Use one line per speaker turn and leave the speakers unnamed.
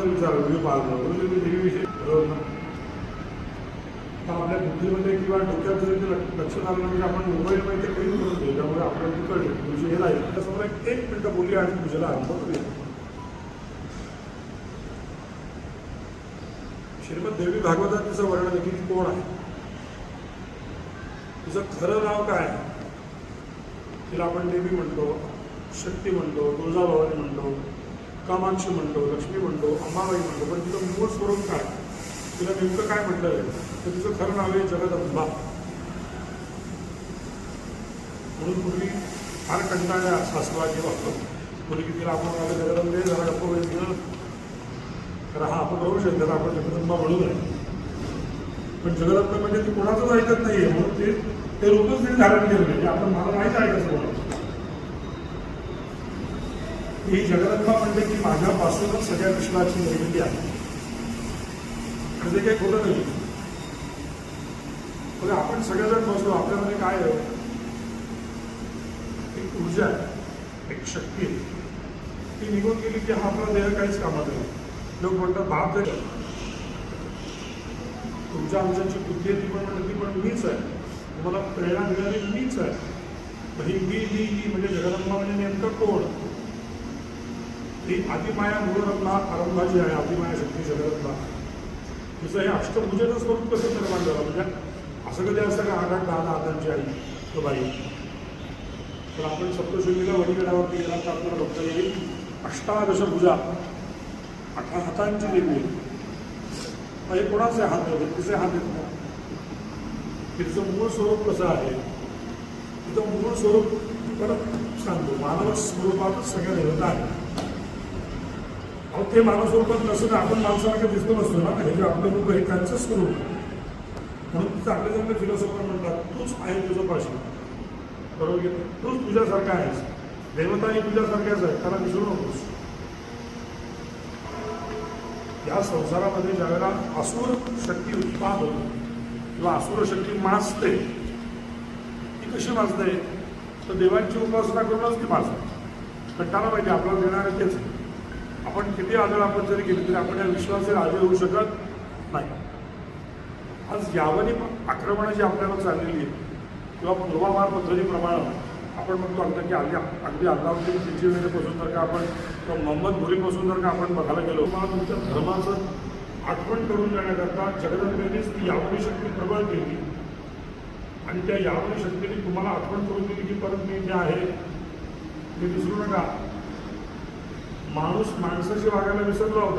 जर विचार व्हिडिओ पाहतो म्हणजे मी देवीविषयी बरोबर ना. तर आपल्या बुद्धीमध्ये किंवा डोक्यात जरी ते लक्षात आलं म्हणजे आपण मोबाईलमध्ये ते काही करून देऊ, त्यामुळे आपल्याला ती कळली तुझी हे राहील. त्यासमोर एक मिनटं बोलली आणि तुझ्याला अनुभव करूया. श्रीमद देवी भागवतात तिचं वर्णन आहे की ती कोण आहे, तिचं खरं नाव काय आहे. तिला आपण देवी म्हणतो, शक्ती म्हणतो, तुळजाभवानी म्हणतो, कामाक्षी म्हणतो, लक्ष्मी म्हणतो, अंबाबाई म्हणतो, पण तिचं मूळ स्वरूप काय, तिला नेमकं काय म्हटलं आहे तर तिचं खरं नाव आहे जगदंबा. म्हणून पूर्वी फार कंटाळ्या सासवा किंवा कोणी की तिला आपण आलं जगदंबे जरा गप्प वेळ तर हा आपण बरोबर शकतो त्याला आपण जगदंबा म्हणून आहे. पण जगदंबा म्हणजे ती कोणाचंच ऐकत नाही आहे, म्हणून ते रूपच तिने धारण केलं म्हणजे आपण मला माहीत आहे कसं कोणाचं. ही जगदंबा म्हणजे की माझ्यापासूनच सगळ्या विश्वाची निर्मिती आहे आणि ते काही खोटं नाही. म्हणजे आपण सगळेजण बसलो आपल्यामध्ये काय आहे, एक ऊर्जा आहे, एक शक्ती आहे, ती निघून गेली की हा आपला देह काहीच कामात नाही. लोक म्हणतात बाप दे तुमच्या आमच्याची बुद्धी आहे ती पण म्हणतात ती पण मीच आहे, तुम्हाला प्रेरणा देणारी मीच आहे. ही मी म्हणजे जगदंबा म्हणजे नेमकं कोण, ती आदिमाया मूळरत्ना आरंभाची आहे. आदिमाया शक्ती जगदंबा तिचं हे अष्टभुजेचं स्वरूप कसं निर्माण झालं म्हणजे असं कधी असतं का 8-10 हातांची आई तो बाई. तर आपण सप्तशृंगीला वडीगडावरती गेला तर आपल्याला बघता येईल अष्टादशभुजा 18 हातांची देवी. हे कोणाचे हात आहेत, तिचे हात आहेत. तिचं मूळ स्वरूप कसं आहे, तिचं मूळ स्वरूप परत सांगतो मानव स्वरूपातच सगळ्या देवता आहे. अहो ते मानव स्वरूपात नसून आपण माणसाला दिसतो नसतो ना, हे जे आपलं रूप आहे त्यांचं स्वरूप. म्हणून तिचं आपले चांगले फिलॉसॉफर म्हणतात तूच आहे तुझं पाशी, बरोबर घेतो, तूच तुझ्यासारखा आहेस, देवताही तुझ्यासारख्याच आहे, त्याला विसरू नकोस. या संसारामध्ये ज्यावेळेला असुर शक्ती उत्पाद होतो किंवा असुर शक्ती माजते, ती कशी माजते तर देवांची उपासना करूनच ती माजते. कंटाळा पाहिजे आपल्याला देणारे तेच. आपण किती आदळ आपण जरी केली तरी आपण या विश्वासाचे राजे होऊ शकत नाही. आज यावनी आक्रमणं जी आपल्याला चाललेली आहेत किंवा पूर्वाभार पद्धतीप्रमाणे आपण म्हणतो अगदी अल्लाहुद्दीन खिलजी वगैरेपासून जर का आपण किंवा मोहम्मद घोरीपासून जर का आपण बघायला गेलो मला तुमच्या धर्माचं आठवण करून देण्याकरता जगदंबेनेच ती यावनी शक्ती प्रबळ केली आणि त्या यावनी शक्तीने तुम्हाला आठवण करून दिली की परत मी जे आहे ते विसरू नका. माणूस माणसाशी वागायला विसरला होता.